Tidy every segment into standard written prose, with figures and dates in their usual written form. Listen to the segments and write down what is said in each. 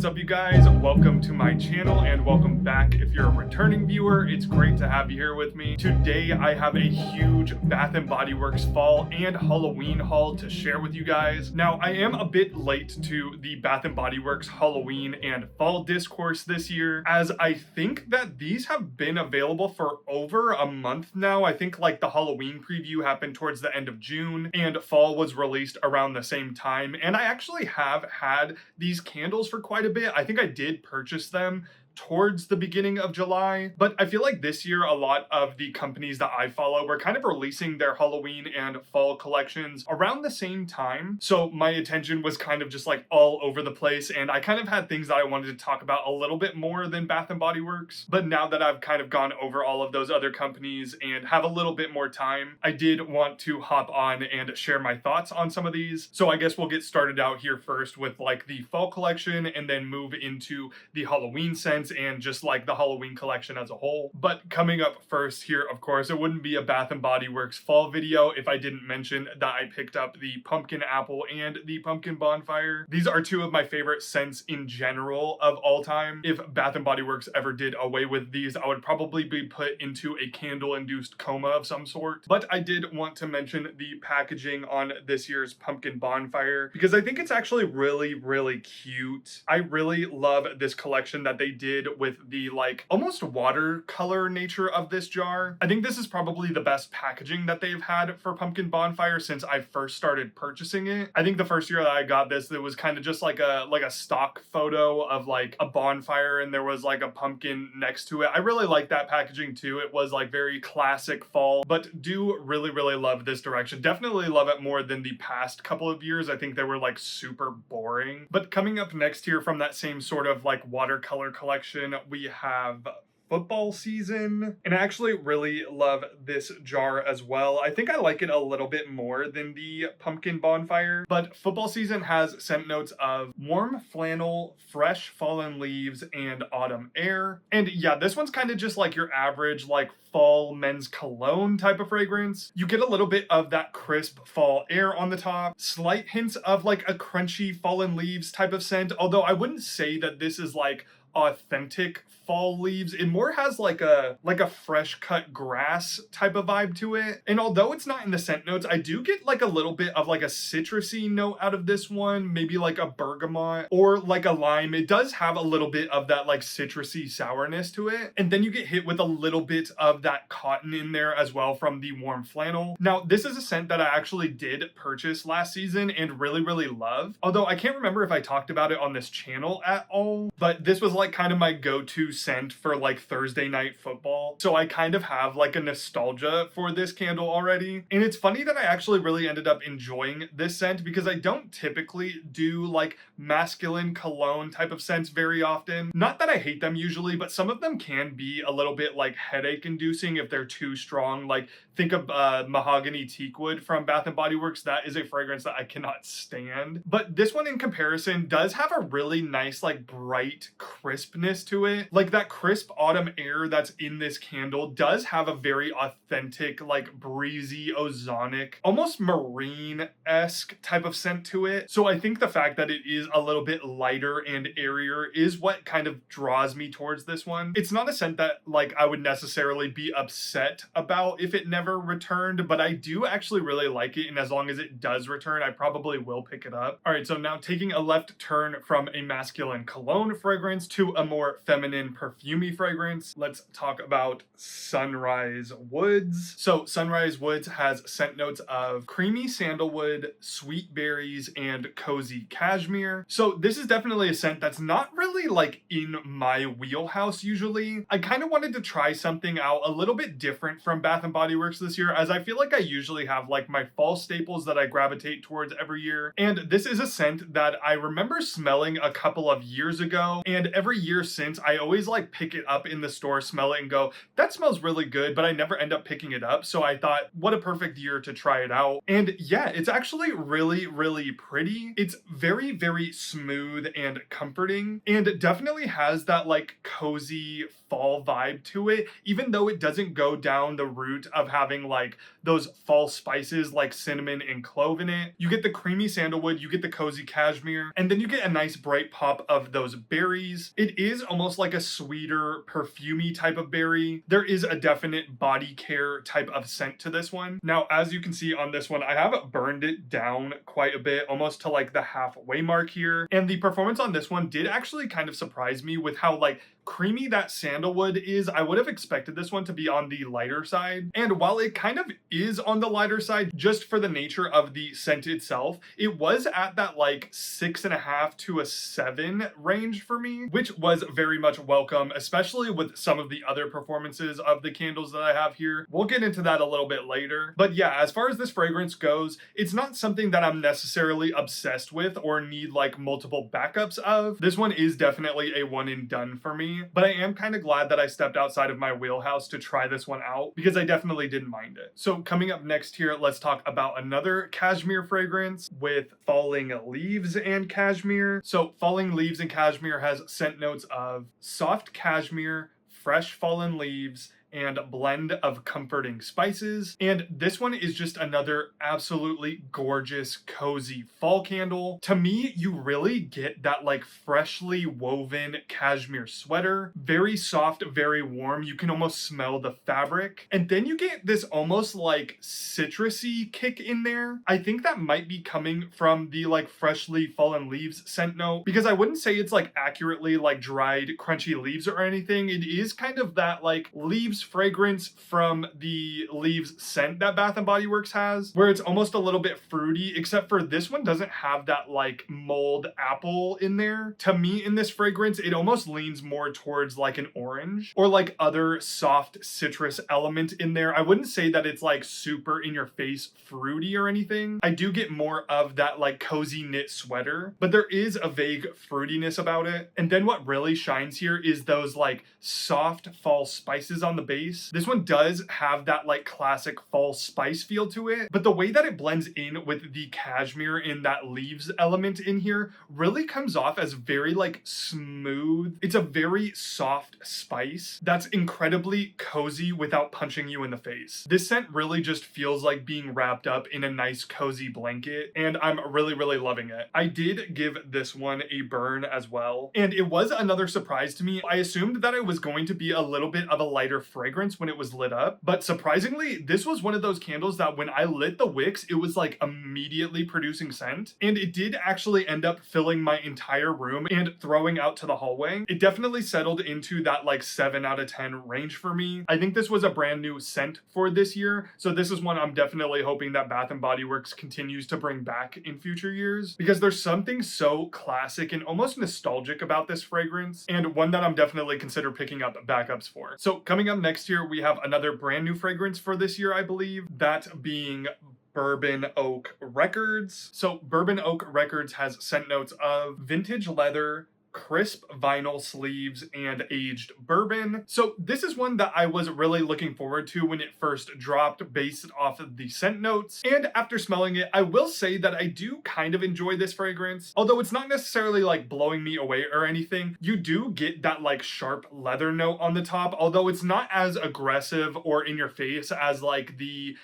What's up, you guys? Welcome to my channel and welcome back if you're a returning viewer. It's great to have you here with me. Today I have a huge Bath & Body Works fall and Halloween haul to share with you guys. Now, I am a bit late to the Bath & Body Works Halloween and fall discourse this year, as I think that these have been available for over a month now. I think like the Halloween preview happened towards the end of June and fall was released around the same time. And I actually have had these candles for quite a bit. I think I did purchase them towards the beginning of July, but I feel like this year a lot of the companies that I follow were kind of releasing their Halloween and fall collections around the same time, so my attention was kind of just like all over the place, and I kind of had things that I wanted to talk about a little bit more than Bath & Body Works. But now that I've kind of gone over all of those other companies and have a little bit more time, I did want to hop on and share my thoughts on some of these. So I guess we'll get started out here first with like the fall collection and then move into the Halloween scents and just like the Halloween collection as a whole. But coming up first here, of course, it wouldn't be a Bath & Body Works fall video if I didn't mention that I picked up the pumpkin apple and the pumpkin bonfire. These are two of my favorite scents in general of all time. If Bath & Body Works ever did away with these, I would probably be put into a candle-induced coma of some sort. But I did want to mention the packaging on this year's pumpkin bonfire because I think it's actually really cute. I really love this collection that they did with the like almost watercolor nature of this jar. I think this is probably the best packaging that they've had for pumpkin bonfire since I first started purchasing it. I think the first year that I got this, it was kind of just like a stock photo of like a bonfire and there was like a pumpkin next to it. I really like that packaging too. It was like very classic fall, but do really love this direction. Definitely love it more than the past couple of years. I think they were like super boring. But coming up next here from that same sort of like watercolor collection, we have football season, and I actually really love this jar as well. I think I like it a little bit more than the pumpkin bonfire, but football season has scent notes of warm flannel, fresh fallen leaves, and autumn air. And yeah, this one's kind of just like your average like fall men's cologne type of fragrance. You get a little bit of that crisp fall air on the top, slight hints of like a crunchy fallen leaves type of scent, although I wouldn't say that this is like authentic fall leaves. It more has like a fresh cut grass type of vibe to it. And although it's not in the scent notes, I do get like a little bit of like a citrusy note out of this one, maybe like a bergamot or like a lime. It does have a little bit of that like citrusy sourness to it. And then you get hit with a little bit of that cotton in there as well from the warm flannel. Now, this is a scent that I actually did purchase last season and really love. Although I can't remember if I talked about it on this channel at all, but this was like kind of my go-to scent for like Thursday night football. So I kind of have like a nostalgia for this candle already. And it's funny that I actually really ended up enjoying this scent because I don't typically do like masculine cologne type of scents very often. Not that I hate them usually, but some of them can be a little bit like headache inducing if they're too strong. Like think of mahogany teakwood from Bath & Body Works. That is a fragrance that I cannot stand. But this one in comparison does have a really nice like bright crispness to it. Like that crisp autumn air that's in this candle does have a very authentic, like breezy, ozonic, almost marine-esque type of scent to it. So I think the fact that it is a little bit lighter and airier is what kind of draws me towards this one. It's not a scent that like I would necessarily be upset about if it never returned, but I do actually really like it, and as long as it does return, I probably will pick it up. All right, so now taking a left turn from a masculine cologne fragrance to a more feminine perfumey fragrance, let's talk about Sunrise Woods. So Sunrise Woods has scent notes of creamy sandalwood, sweet berries, and cozy cashmere. So this is definitely a scent that's not really like in my wheelhouse usually. I kind of wanted to try something out a little bit different from Bath & Body Works this year, as I feel like I usually have like my fall staples that I gravitate towards every year. And this is a scent that I remember smelling a couple of years ago, and every year since I always always like pick it up in the store, smell it and go, that smells really good, but I never end up picking it up. So I thought, what a perfect year to try it out. And yeah, it's actually really, really pretty. It's very, very smooth and comforting, and it definitely has that like cozy fall vibe to it, even though it doesn't go down the route of having like those fall spices like cinnamon and clove in it. You get the creamy sandalwood, you get the cozy cashmere, and then you get a nice bright pop of those berries. It is almost like a sweeter, perfumey type of berry. There is a definite body care type of scent to this one. Now, as you can see on this one, I have burned it down quite a bit, almost to like the halfway mark here. And the performance on this one did actually kind of surprise me with how like creamy that sandalwood is. I would have expected this one to be on the lighter side. And while it kind of is on the lighter side, just for the nature of the scent itself, it was at that like 6.5 to a 7 range for me, which was very much welcome, especially with some of the other performances of the candles that I have here. We'll get into that a little bit later. But yeah, as far as this fragrance goes, it's not something that I'm necessarily obsessed with or need like multiple backups of. This one is definitely a one and done for me, but I am kind of glad that I stepped outside of my wheelhouse to try this one out because I definitely didn't mind it. So coming up next here, let's talk about another cashmere fragrance with Falling Leaves and Cashmere. So Falling Leaves and Cashmere has scent notes of soft cashmere, fresh fallen leaves, and a blend of comforting spices. And this one is just another absolutely gorgeous, cozy fall candle. To me, you really get that like freshly woven cashmere sweater. Very soft, very warm. You can almost smell the fabric. And then you get this almost like citrusy kick in there. I think that might be coming from the like freshly fallen leaves scent note, because I wouldn't say it's like accurately like dried, crunchy leaves or anything. It is kind of that like leaves fragrance from the leaves scent that Bath and Body Works has, where it's almost a little bit fruity, except for this one doesn't have that like mulled apple in there. To me, in this fragrance, it almost leans more towards like an orange or like other soft citrus element in there. I wouldn't say that it's like super in your face fruity or anything. I do get more of that like cozy knit sweater, but there is a vague fruitiness about it. And then what really shines here is those like soft fall spices on the base. This one does have that like classic fall spice feel to it, but the way that it blends in with the cashmere and that leaves element in here really comes off as very like smooth. It's a very soft spice that's incredibly cozy without punching you in the face. This scent really just feels like being wrapped up in a nice cozy blanket, and I'm really, really loving it. I did give this one a burn as well, and it was another surprise to me. I assumed that it was going to be a little bit of a lighter fragrance when it was lit up, but surprisingly, this was one of those candles that when I lit the wicks, it was like immediately producing scent, and it did actually end up filling my entire room and throwing out to the hallway. It definitely settled into that like 7 out of 10 range for me. I think this was a brand new scent for this year, so this is one I'm definitely hoping that Bath and Body Works continues to bring back in future years, because there's something so classic and almost nostalgic about this fragrance, and one that I'm definitely consider picking up backups for. So coming up next year, we have another brand new fragrance for this year, I believe, that being Bourbon Oak Records. So Bourbon Oak Records has scent notes of vintage leather, crisp vinyl sleeves, and aged bourbon. So this is one that I was really looking forward to when it first dropped based off of the scent notes. And after smelling it, I will say that I do kind of enjoy this fragrance. Although it's not necessarily like blowing me away or anything, you do get that like sharp leather note on the top, although it's not as aggressive or in your face as like the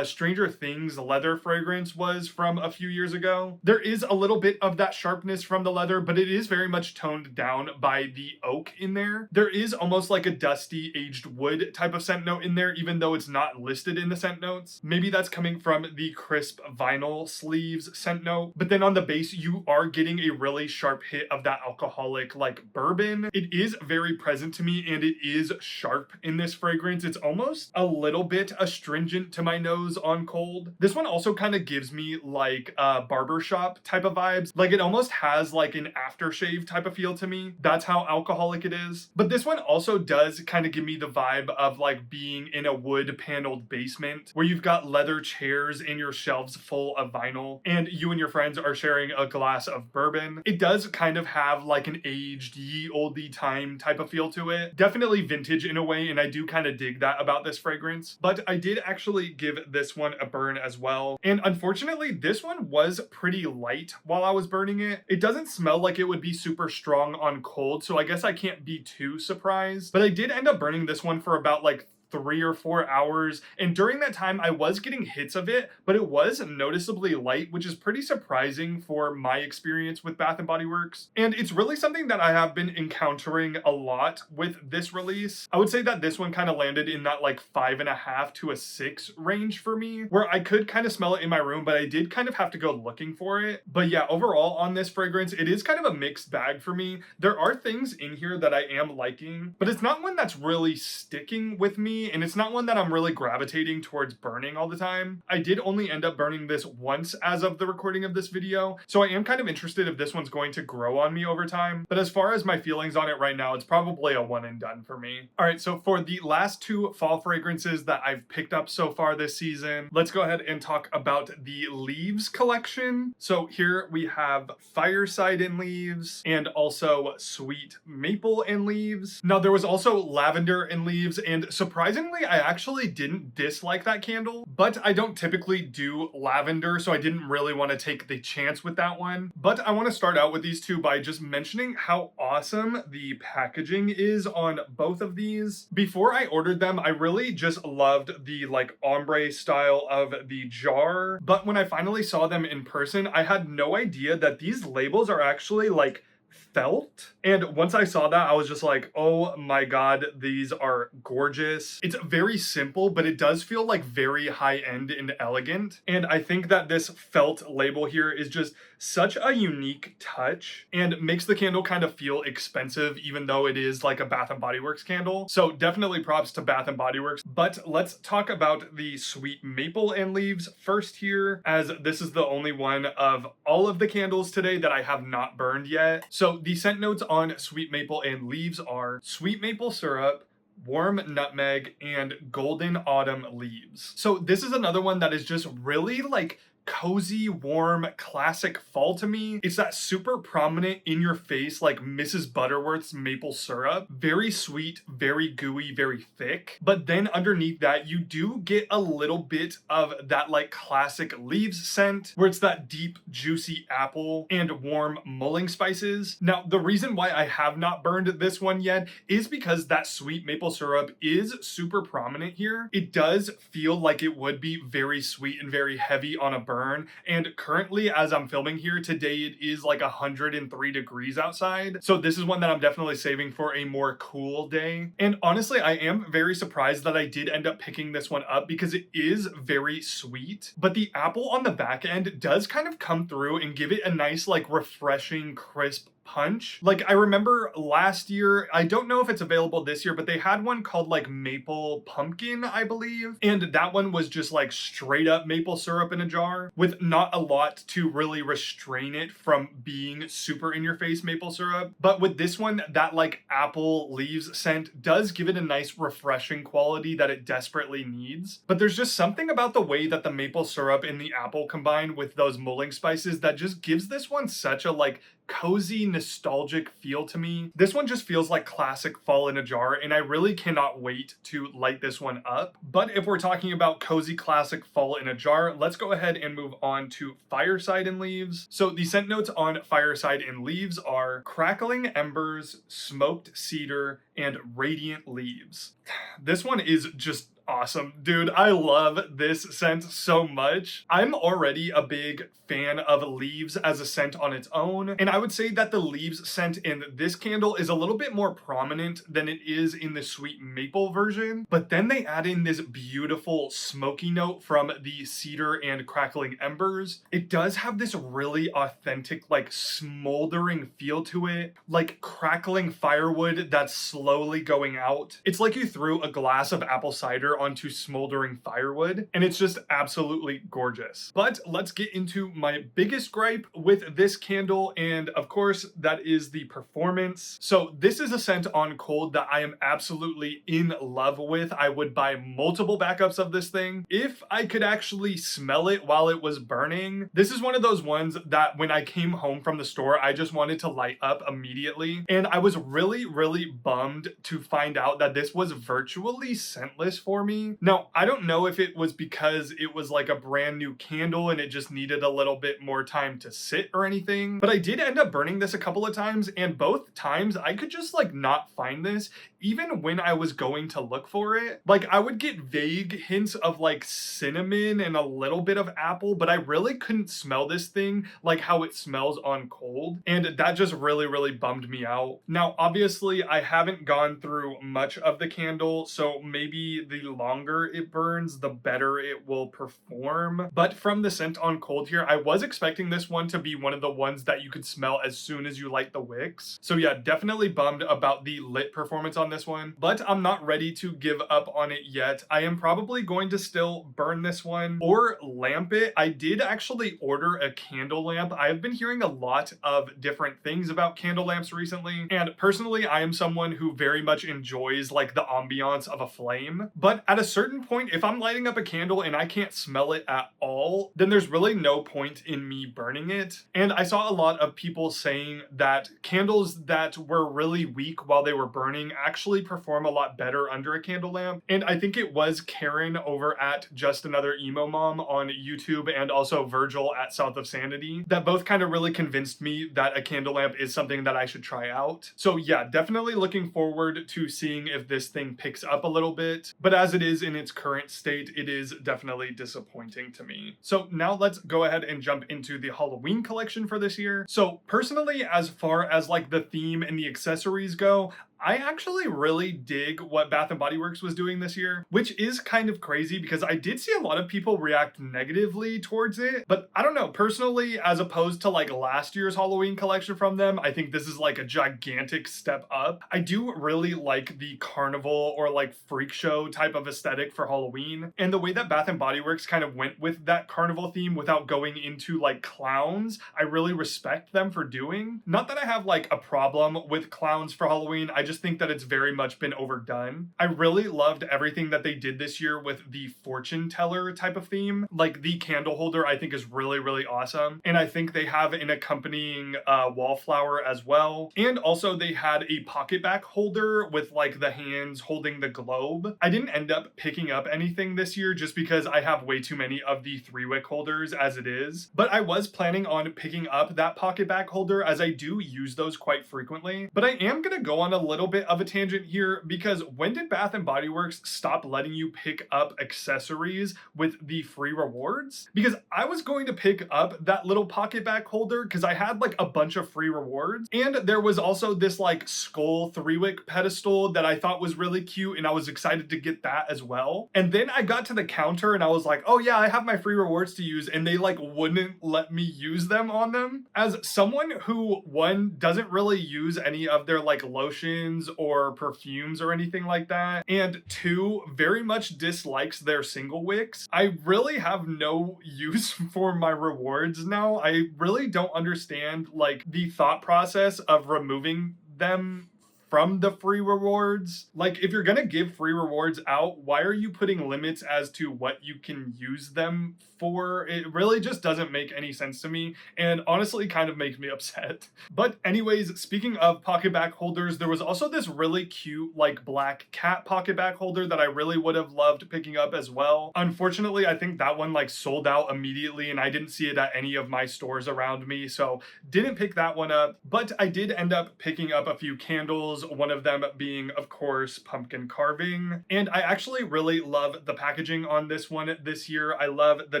Stranger Things leather fragrance was from a few years ago. There is a little bit of that sharpness from the leather, but it is very much toned down by the oak in there. There is almost like a dusty aged wood type of scent note in there, even though it's not listed in the scent notes. Maybe that's coming from the crisp vinyl sleeves scent note, but then on the base, you are getting a really sharp hit of that alcoholic like bourbon. It is very present to me, and it is sharp in this fragrance. It's almost a little bit astringent to my nose on cold. This one also kind of gives me like barbershop type of vibes. Like it almost has like an aftershave type of of feel to me. That's how alcoholic it is. But this one also does kind of give me the vibe of like being in a wood paneled basement where you've got leather chairs and your shelves full of vinyl and you and your friends are sharing a glass of bourbon. It does kind of have like an aged ye olde time type of feel to it. Definitely vintage in a way, and I do kind of dig that about this fragrance. But I did actually give this one a burn as well. And unfortunately, this one was pretty light while I was burning it. It doesn't smell like it would be super strong on cold, so I guess I can't be too surprised. But I did end up burning this one for about like 3 or 4 hours, and during that time I was getting hits of it, but it was noticeably light, which is pretty surprising for my experience with Bath & Body Works. And it's really something that I have been encountering a lot with this release. I would say that this one kind of landed in that like 5.5 to a 6 range for me, where I could kind of smell it in my room, but I did kind of have to go looking for it. But yeah, overall on this fragrance, it is kind of a mixed bag for me. There are things in here that I am liking, but it's not one that's really sticking with me, and it's not one that I'm really gravitating towards burning all the time. I did only end up burning this once as of the recording of this video, so I am kind of interested if this one's going to grow on me over time. But as far as my feelings on it right now, it's probably a one and done for me. All right, so for the last 2 fall fragrances that I've picked up so far this season, let's go ahead and talk about the Leaves collection. So here we have Fireside and Leaves and also Sweet Maple and Leaves. Now there was also Lavender and Leaves, and surprisingly, I actually didn't dislike that candle, but I don't typically do lavender, so I didn't really want to take the chance with that one. But I want to start out with these two by just mentioning how awesome the packaging is on both of these. Before I ordered them, I really just loved the like ombre style of the jar, but when I finally saw them in person, I had no idea that these labels are actually like felt. And once I saw that, I was just like, oh my god, these are gorgeous. It's very simple, but it does feel like very high-end and elegant. And I think that this felt label here is just such a unique touch and makes the candle kind of feel expensive, even though it is like a Bath & Body Works candle. So definitely props to Bath & Body Works. But let's talk about the Sweet Maple and Leaves first here, as this is the only one of all of the candles today that I have not burned yet. So the scent notes on Sweet Maple and Leaves are sweet maple syrup, warm nutmeg, and golden autumn leaves. So this is another one that is just really like cozy, warm, classic fall to me. It's that super prominent in your face, like Mrs. Butterworth's maple syrup. Very sweet, very gooey, very thick. But then underneath that, you do get a little bit of that like classic leaves scent, where it's that deep, juicy apple and warm mulling spices. Now, the reason why I have not burned this one yet is because that sweet maple syrup is super prominent here. It does feel like it would be very sweet and very heavy on a burn. And currently, as I'm filming here today, it is like 103 degrees outside. So this is one that I'm definitely saving for a more cool day. And honestly, I am very surprised that I did end up picking this one up because it is very sweet. But the apple on the back end does kind of come through and give it a nice, like refreshing, crisp punch. Like I remember last year, I don't know if it's available this year, but they had one called like Maple Pumpkin, I believe. And that one was just like straight up maple syrup in a jar with not a lot to really restrain it from being super in your face maple syrup. But with this one, that like apple leaves scent does give it a nice refreshing quality that it desperately needs. But there's just something about the way that the maple syrup and the apple combine with those mulling spices that just gives this one such a like cozy, nostalgic feel to me. This one just feels like classic fall in a jar, and I really cannot wait to light this one up. But if we're talking about cozy, classic fall in a jar, let's go ahead and move on to Fireside and Leaves. So the scent notes on Fireside and Leaves are crackling embers, smoked cedar, and radiant leaves. This one is just awesome. Dude, I love this scent so much. I'm already a big fan of leaves as a scent on its own, and I would say that the leaves scent in this candle is a little bit more prominent than it is in the sweet maple version, but then they add in this beautiful smoky note from the cedar and crackling embers. It does have this really authentic, like smoldering feel to it, like crackling firewood that's slowly going out. It's like you threw a glass of apple cider onto smoldering firewood, and it's just absolutely gorgeous. But let's get into my biggest gripe with this candle, and of course that is the performance. So this is a scent on cold that I am absolutely in love with. I would buy multiple backups of this thing if I could actually smell it while it was burning. This is one of those ones that when I came home from the store, I just wanted to light up immediately, and I was really bummed to find out that this was virtually scentless for me. Now, I don't know if it was because it was like a brand new candle and it just needed a little bit more time to sit or anything, but I did end up burning this a couple of times, and both times I could just like not find this even when I was going to look for it. Like, I would get vague hints of like cinnamon and a little bit of apple, but I really couldn't smell this thing like how it smells on cold, and that just really bummed me out. Now, obviously I haven't gone through much of the candle, so maybe the longer it burns, the better it will perform. But from the scent on cold here, I was expecting this one to be one of the ones that you could smell as soon as you light the wicks. So yeah, definitely bummed about the lit performance on this one, but I'm not ready to give up on it yet. I am probably going to still burn this one or lamp it. I did actually order a candle lamp. I have been hearing a lot of different things about candle lamps recently, and personally I am someone who very much enjoys like the ambiance of a flame, but at a certain point, if I'm lighting up a candle and I can't smell it at all, then there's really no point in me burning it. And I saw a lot of people saying that candles that were really weak while they were burning actually perform a lot better under a candle lamp. And I think it was Karen over at Just Another Emo Mom on YouTube and also Virgil at South of Sanity that both kind of really convinced me that a candle lamp is something that I should try out. So yeah, definitely looking forward to seeing if this thing picks up a little bit, but as it is in its current state, it is definitely disappointing to me. So now let's go ahead and jump into the Halloween collection for this year. So personally, as far as like the theme and the accessories go, I actually really dig what Bath & Body Works was doing this year, which is kind of crazy because I did see a lot of people react negatively towards it. But I don't know, personally, as opposed to like last year's Halloween collection from them, I think this is like a gigantic step up. I do really like the carnival or like freak show type of aesthetic for Halloween. And the way that Bath & Body Works kind of went with that carnival theme without going into like clowns, I really respect them for doing. Not that I have like a problem with clowns for Halloween, I just think that it's very much been overdone. I really loved everything that they did this year with the fortune teller type of theme. Like the candle holder I think is really awesome. And I think they have an accompanying wallflower as well. And also they had a pocket back holder with like the hands holding the globe. I didn't end up picking up anything this year just because I have way too many of the 3-wick holders as it is. But I was planning on picking up that pocket back holder as I do use those quite frequently. But I am gonna go on a little bit of a tangent here because when did Bath & Body Works stop letting you pick up accessories with the free rewards? Because I was going to pick up that little pocket back holder because I had like a bunch of free rewards, and there was also this like skull 3-wick pedestal that I thought was really cute and I was excited to get that as well. And then I got to the counter and I was like, oh yeah, I have my free rewards to use, and they like wouldn't let me use them on them. As someone who, one, doesn't really use any of their like lotions or perfumes or anything like that, and 2, very much dislikes their single wicks, I really have no use for my rewards now. I really don't understand like the thought process of removing them from the free rewards. Like, if you're gonna give free rewards out, why are you putting limits as to what you can use them for? It really just doesn't make any sense to me, and honestly kind of makes me upset. But anyways, speaking of pocket back holders, there was also this really cute like black cat pocket back holder that I really would have loved picking up as well. Unfortunately, I think that one like sold out immediately and I didn't see it at any of my stores around me, so didn't pick that one up. But I did end up picking up a few candles, one of them being, of course, pumpkin carving. And I actually really love the packaging on this one this year. I love the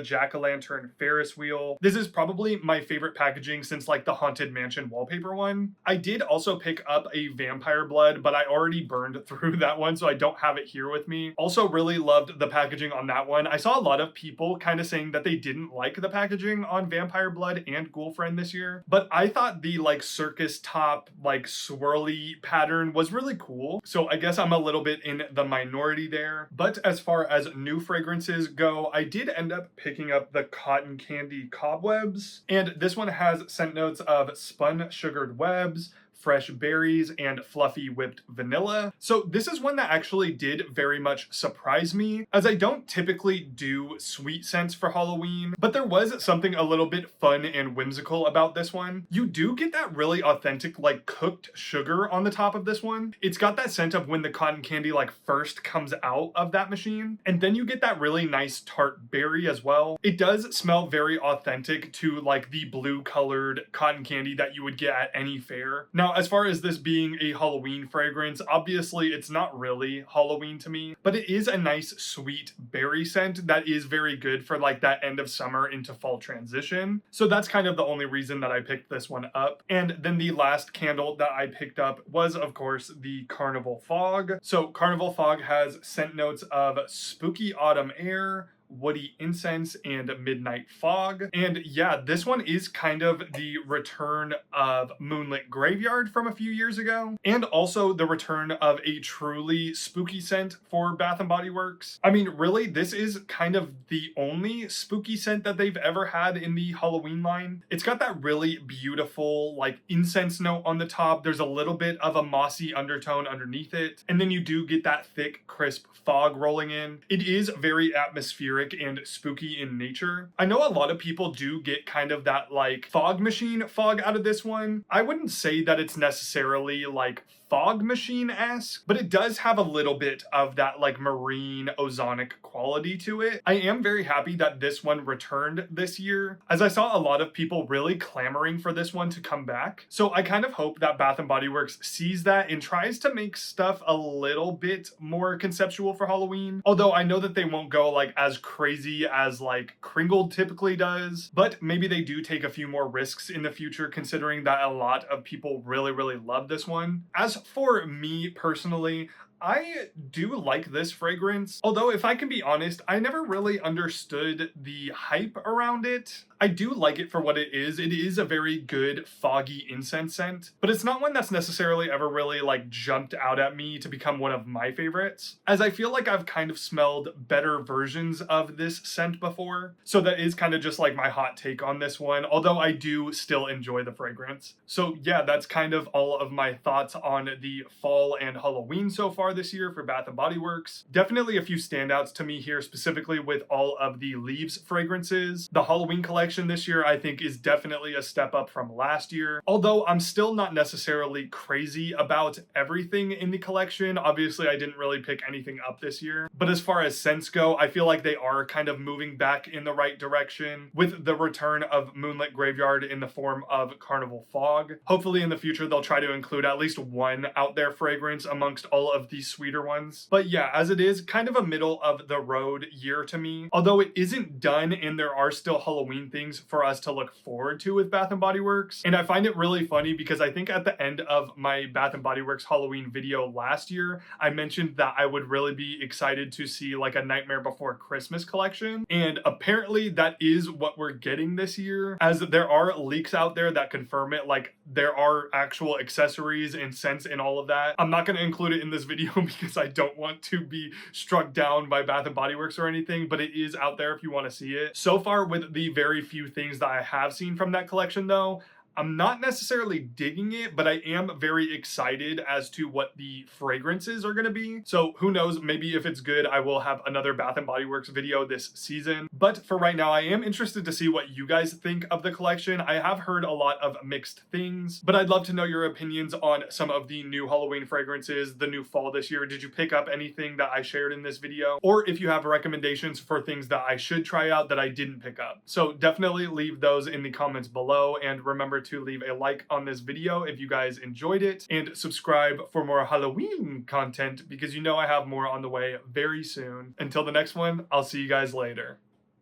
jack-o'-lantern Ferris wheel. This is probably my favorite packaging since like the Haunted Mansion wallpaper one. I did also pick up a vampire blood, but I already burned through that one, so I don't have it here with me. Also really loved the packaging on that one. I saw a lot of people kind of saying that they didn't like the packaging on vampire blood and Ghoul Friend this year, but I thought the like circus top, like swirly pattern pattern was really cool. So I guess I'm a little bit in the minority there. But as far as new fragrances go, I did end up picking up the Cotton Candy Cobwebs. And this one has scent notes of spun sugared webs, fresh berries, and fluffy whipped vanilla. So this is one that actually did very much surprise me, as I don't typically do sweet scents for Halloween, but there was something a little bit fun and whimsical about this one. You do get that really authentic like cooked sugar on the top of this one. It's got that scent of when the cotton candy like first comes out of that machine, and then you get that really nice tart berry as well. It does smell very authentic to like the blue colored cotton candy that you would get at any fair. Now, as far as this being a Halloween fragrance, obviously it's not really Halloween to me, but it is a nice sweet berry scent that is very good for like that end of summer into fall transition. So that's kind of the only reason that I picked this one up. And then the last candle that I picked up was, of course, the Carnival Fog. So Carnival Fog has scent notes of spooky autumn air, woody incense, and midnight fog. And yeah, this one is kind of the return of Moonlit Graveyard from a few years ago, and also the return of a truly spooky scent for Bath and Body Works. I mean, really, this is kind of the only spooky scent that they've ever had in the Halloween line. It's got that really beautiful like incense note on the top. There's a little bit of a mossy undertone underneath it, and then you do get that thick, crisp fog rolling in. It is very atmospheric and spooky in nature. I know a lot of people do get kind of that like fog machine fog out of this one. I wouldn't say that it's necessarily like fog machine-esque, but it does have a little bit of that like marine ozonic quality to it. I am very happy that this one returned this year, as I saw a lot of people really clamoring for this one to come back. So I kind of hope that Bath and Body Works sees that and tries to make stuff a little bit more conceptual for Halloween. Although I know that they won't go like as crazy as like Kringled typically does, but maybe they do take a few more risks in the future, considering that a lot of people really love this one. As for me personally, I do like this fragrance, although if I can be honest, I never really understood the hype around it. I do like it for what it is. It is a very good foggy incense scent, but it's not one that's necessarily ever really like jumped out at me to become one of my favorites, as I feel like I've kind of smelled better versions of this scent before. So that is kind of just like my hot take on this one, although I do still enjoy the fragrance. So yeah, that's kind of all of my thoughts on the fall and Halloween so far this year for Bath and Body Works. Definitely a few standouts to me here, specifically with all of the Leaves fragrances. The Halloween collection this year I think is definitely a step up from last year, although I'm still not necessarily crazy about everything in the collection. Obviously I didn't really pick anything up this year, but as far as scents go, I feel like they are kind of moving back in the right direction with the return of Moonlit Graveyard in the form of Carnival Fog. Hopefully in the future they'll try to include at least one out there fragrance amongst all of these sweeter ones. But yeah, as it is kind of a middle of the road year to me, although it isn't done and there are still Halloween things for us to look forward to with Bath and Body Works. And I find it really funny because I think at the end of my Bath and Body Works Halloween video last year, I mentioned that I would really be excited to see like a Nightmare Before Christmas collection. And apparently that is what we're getting this year, as there are leaks out there that confirm it. Like there are actual accessories and scents and all of that. I'm not going to include it in this video because I don't want to be struck down by Bath and Body Works or anything, but it is out there if you want to see it. So far, with the very few things that I have seen from that collection though, I'm not necessarily digging it, but I am very excited as to what the fragrances are going to be. So who knows, maybe if it's good, I will have another Bath and Body Works video this season. But for right now, I am interested to see what you guys think of the collection. I have heard a lot of mixed things, but I'd love to know your opinions on some of the new Halloween fragrances, the new fall this year. Did you pick up anything that I shared in this video? Or if you have recommendations for things that I should try out that I didn't pick up. So definitely leave those in the comments below, and remember to leave a like on this video if you guys enjoyed it, and subscribe for more Halloween content because you know I have more on the way very soon. Until the next one, I'll see you guys later.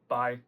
Bye.